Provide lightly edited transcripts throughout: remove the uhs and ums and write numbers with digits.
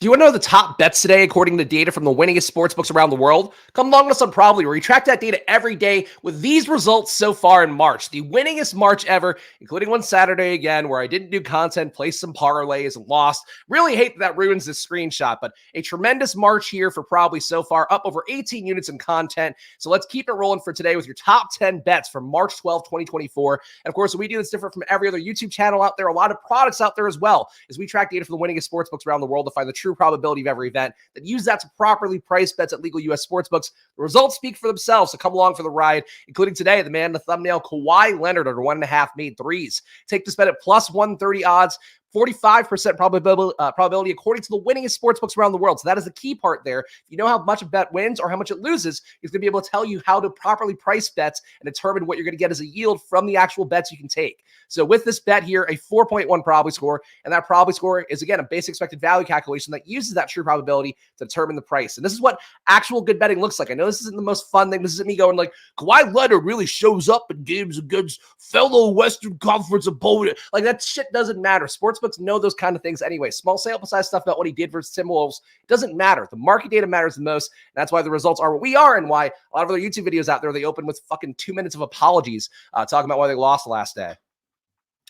Do you want to know the top bets today according to data from the winningest sportsbooks around the world? Come along with us on Probably, where we track that data every day with these results so far in March. The winningest March ever, including one Saturday again, where I didn't do content, placed some parlays, and lost. Really hate that ruins this screenshot, but a tremendous March here for Probably so far, up over 18 units in content. So let's keep it rolling for today with your top 10 bets from March 12, 2024. And of course, we do this different from every other YouTube channel out there, a lot of products out there as well, as we track data from the winningest sportsbooks around the world to find the true probability of every event, then use that to properly price bets at legal U.S. sportsbooks. The results speak for themselves, so come along for the ride, including today, the man in the thumbnail, Kawhi Leonard, under 1.5 made threes. Take this bet at plus 130 odds. 45% probability according to the winningest sportsbooks around the world. So that is the key part there. If you know how much a bet wins or how much it loses, it's going to be able to tell you how to properly price bets and determine what you're going to get as a yield from the actual bets you can take. So with this bet here, a 4.1 probability score, and that probability score is, again, a base expected value calculation that uses that true probability to determine the price. And this is what actual good betting looks like. I know this isn't the most fun thing. This isn't me going like, Kawhi Leonard really shows up in games against fellow Western Conference opponent. Like, that shit doesn't matter. Sportsbooks know those kind of things anyway. Small sample size stuff about what he did versus Timberwolves doesn't matter. The market data matters the most. And that's why the results are what we are, and why a lot of other YouTube videos out there, they open with fucking 2 minutes of apologies talking about why they lost the last day.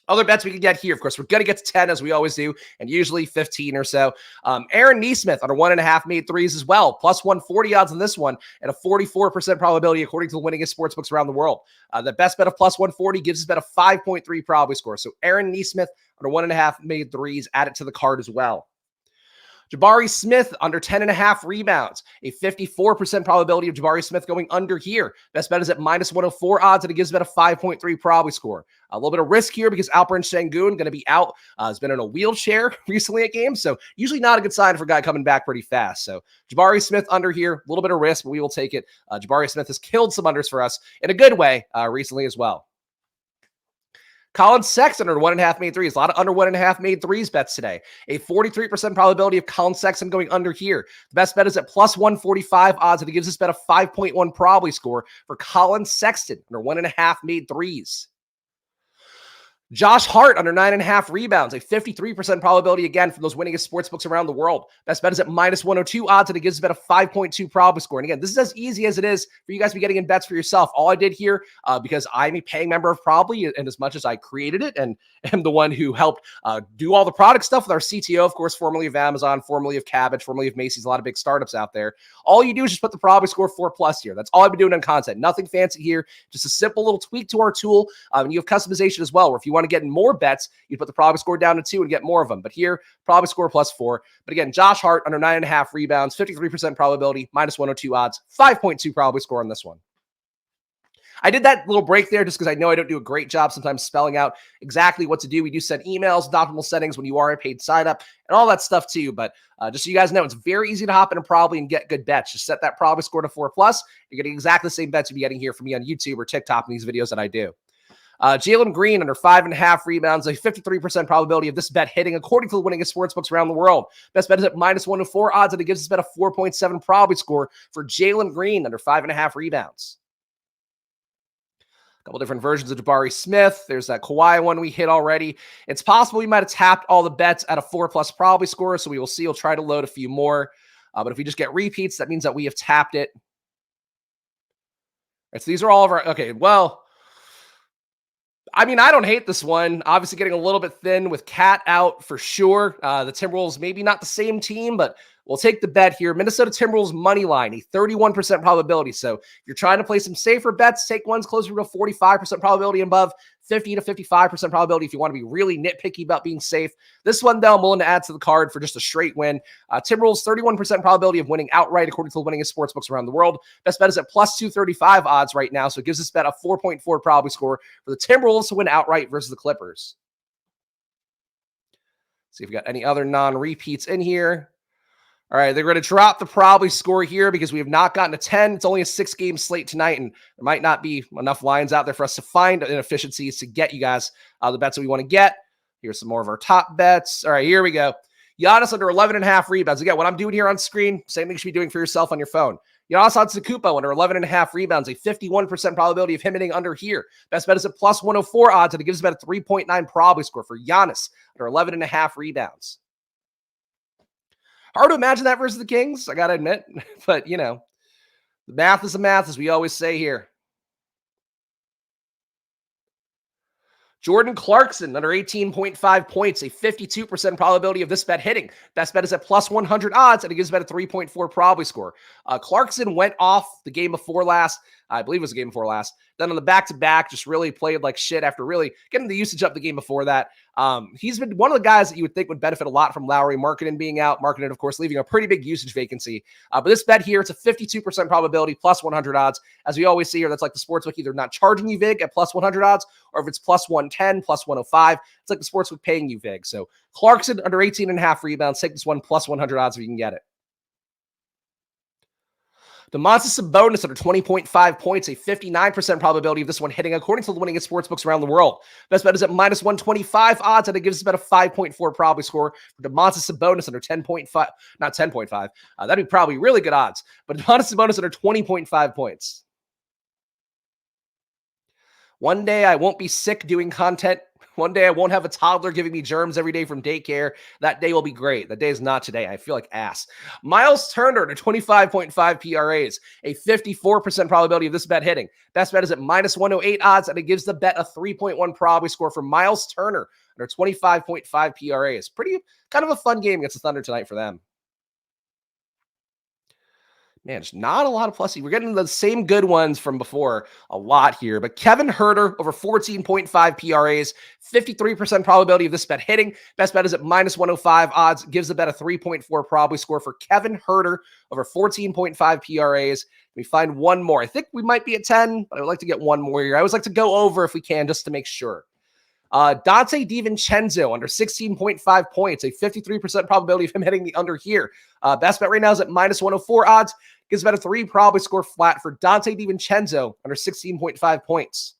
Other bets we can get here, of course, we're going to get to 10 as we always do, and usually 15 or so. Aaron Nesmith under 1.5 made threes as well, plus 140 odds on this one, and a 44% probability according to the winningest sportsbooks around the world. The best bet of plus 140 gives us bet a 5.3 probability score. So Aaron Nesmith under 1.5 made threes, add it to the card as well. Jabari Smith under 10.5 rebounds, a 54% probability of Jabari Smith going under here. Best bet is at minus 104 odds, and it gives bet a 5.3 probability score. A little bit of risk here because Alperen Sengun going to be out. Has been in a wheelchair recently at games, so usually not a good sign for a guy coming back pretty fast. So Jabari Smith under here, a little bit of risk, but we will take it. Jabari Smith has killed some unders for us in a good way recently as well. Colin Sexton under 1.5 made threes. A lot of under 1.5 made threes bets today. A 43% probability of Colin Sexton going under here. The best bet is at plus 145 odds, and it gives us bet a 5.1 probability score for Colin Sexton under 1.5 made threes. Josh Hart under 9.5 rebounds, a 53% probability again from those winningest sportsbooks around the world. Best bet is at minus 102 odds, and it gives us bet a 5.2 probability score. And again, this is as easy as it is for you guys to be getting in bets for yourself. All I did here, because I'm a paying member of Probably, and as much as I created it and am the one who helped do all the product stuff with our CTO, of course, formerly of Amazon, formerly of Cabbage, formerly of Macy's, a lot of big startups out there. All you do is just put the probability score 4+ here. That's all I've been doing on content. Nothing fancy here. Just a simple little tweak to our tool. And you have customization as well, where if you want to get in more bets, you put the probability score down to 2 and get more of them. But here, probability score +4. But again, Josh Hart under 9.5 rebounds, 53% probability, minus 102 odds, 5.2 probability score on this one. I did that little break there just because I know I don't do a great job sometimes spelling out exactly what to do. We do send emails with optimal settings when you are a paid sign up and all that stuff too. But just so you guys know, it's very easy to hop in a Probably and get good bets. Just set that probability score to 4+. You're getting exactly the same bets you'll be getting here from me on YouTube or TikTok in these videos that I do. Jalen Green under 5.5 rebounds, a 53% probability of this bet hitting according to the winningest sportsbooks around the world. Best bet is at minus 104 odds, and it gives us bet a 4.7 probability score for Jalen Green under 5.5 rebounds. Couple different versions of Jabari Smith. There's that Kawhi one we hit already. It's possible we might have tapped all the bets at a 4+ probability score, so we will see. We'll try to load a few more. But if we just get repeats, that means that we have tapped it. All right, so these are all of our... Okay, well... I mean, I don't hate this one. Obviously getting a little bit thin with Cat out for sure. The Timberwolves, maybe not the same team, but we'll take the bet here. Minnesota Timberwolves money line, a 31% probability. So if you're trying to play some safer bets, take ones closer to a 45% probability and above, 50 to 55% probability if you want to be really nitpicky about being safe. This one, though, I'm willing to add to the card for just a straight win. Timberwolves, 31% probability of winning outright according to the winningest sportsbooks around the world. Best bet is at plus 235 odds right now, so it gives us bet a 4.4 probability score for the Timberwolves to win outright versus the Clippers. See if we got any other non-repeats in here. All right, they're going to drop the probability score here because we have not gotten a 10. It's only a 6-game slate tonight, and there might not be enough lines out there for us to find inefficiencies to get you guys the bets that we want to get. Here's some more of our top bets. All right, here we go. Giannis under 11.5 rebounds. Again, what I'm doing here on screen, same thing you should be doing for yourself on your phone. Giannis Antetokounmpo under 11.5 rebounds, a 51% probability of him hitting under here. Best bet is at plus 104 odds, and it gives us about a 3.9 probability score for Giannis under 11.5 rebounds. Hard to imagine that versus the Kings, I got to admit. But, the math is the math, as we always say here. Jordan Clarkson, under 18.5 points, a 52% probability of this bet hitting. Best bet is at plus 100 odds, and it gives bet a 3.4 probability score. Clarkson went off the game before last. I believe it was the game before last. Then on the back-to-back, just really played like shit after really getting the usage up the game before that. He's been one of the guys that you would think would benefit a lot from Lowry Markkanen being out. Markkanen, of course, leaving a pretty big usage vacancy. But this bet here, it's a 52% probability, plus 100 odds. As we always see here, that's like the sportsbook either not charging you vig at plus 100 odds, or if it's plus 110, plus 105, it's like the sportsbook paying you vig. So Clarkson, under 18.5 rebounds, take this one plus 100 odds if you can get it. Domantas Sabonis under 20.5 points, a 59% probability of this one hitting, according to the winningest sportsbooks around the world. Best bet is at minus 125 odds, and it gives us about a 5.4 probability score for Domantas Sabonis under 10.5, not 10.5. That'd be probably really good odds, but Domantas Sabonis under 20.5 points. One day I won't be sick doing content. One day I won't have a toddler giving me germs every day from daycare. That day will be great. That day is not today. I feel like ass. Miles Turner to 25.5 PRAs, a 54% probability of this bet hitting. Best bet is at minus 108 odds, and it gives the bet a 3.1 probability score for Miles Turner under 25.5 PRAs. Pretty kind of a fun game against the Thunder tonight for them. Man, it's not a lot of pluses. We're getting the same good ones from before a lot here. But Kevin Huerter over 14.5 PRAs, 53% probability of this bet hitting. Best bet is at minus 105 odds. Gives the bet a 3.4 probability score for Kevin Huerter over 14.5 PRAs. We find one more. I think we might be at 10, but I would like to get one more here. I always like to go over if we can just to make sure. Dante DiVincenzo under 16.5 points, a 53% probability of him hitting the under here. Best bet right now is at minus 104 odds. Gives about a 3 probability score flat for Dante DiVincenzo under 16.5 points.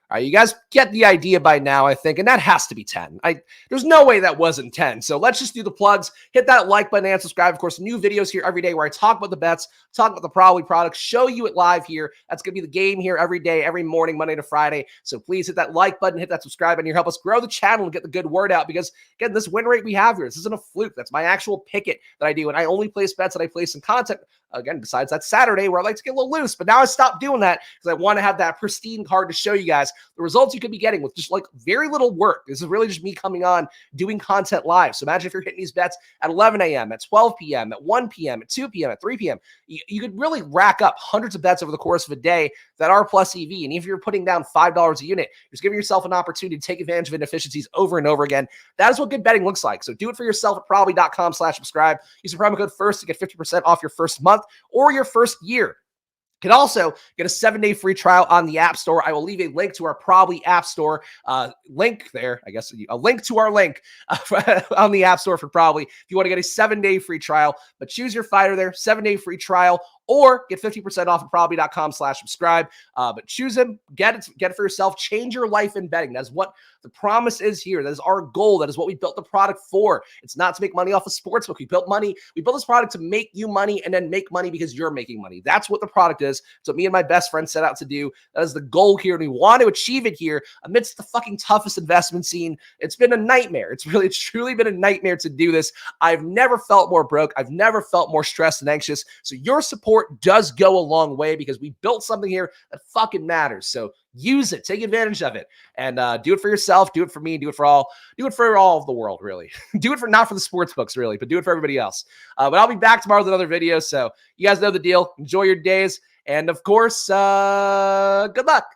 All right, you guys get the idea by now, I think, and that has to be 10. There's no way that wasn't 10. So let's just do the plugs. Hit that like button and subscribe. Of course, new videos here every day where I talk about the bets, talk about the parlay products, show you it live here. That's going to be the game here every day, every morning, Monday to Friday. So please hit that like button, hit that subscribe button. You help us grow the channel and get the good word out because, again, this win rate we have here, this isn't a fluke. That's my actual picket that I do, and I only place bets that I place in content. Again, besides that Saturday where I like to get a little loose, but now I stopped doing that because I want to have that pristine card to show you guys the results you could be getting with just like very little work. This is really just me coming on doing content live. So imagine if you're hitting these bets at 11 a.m., at 12 p.m., at 1 p.m., at 2 p.m., at 3 p.m. You could really rack up hundreds of bets over the course of a day that are plus EV. And if you're putting down $5 a unit, you're just giving yourself an opportunity to take advantage of inefficiencies over and over again. That is what good betting looks like. So do it for yourself at probably.com/subscribe. Use the promo code FIRST to get 50% off your first month or your first year. You can also get a 7-day free trial on the App Store. I will leave a link to our Probably App Store link there. I guess a link to our link on the App Store for Probably if you want to get a 7-day free trial. But choose your fighter there, 7-day free trial, or get 50% off at probably.com/subscribe. But choose him, get it for yourself, change your life in betting. That's what the promise is here. That is our goal. That is what we built the product for. It's not to make money off a sportsbook. We built this product to make you money and then make money because you're making money. That's what the product is. It's what me and my best friend set out to do. That is the goal here, and we want to achieve it here amidst the fucking toughest investment scene. It's been a nightmare. It's truly been a nightmare to do this. I've never felt more broke. I've never felt more stressed and anxious. So your support does go a long way because we built something here that fucking matters. So use it, take advantage of it, and do it for yourself, do it for me, do it for all of the world, really. Do it for not for the sports books, really, but do it for everybody else. But I'll be back tomorrow with another video. So you guys know the deal. Enjoy your days. And of course, good luck.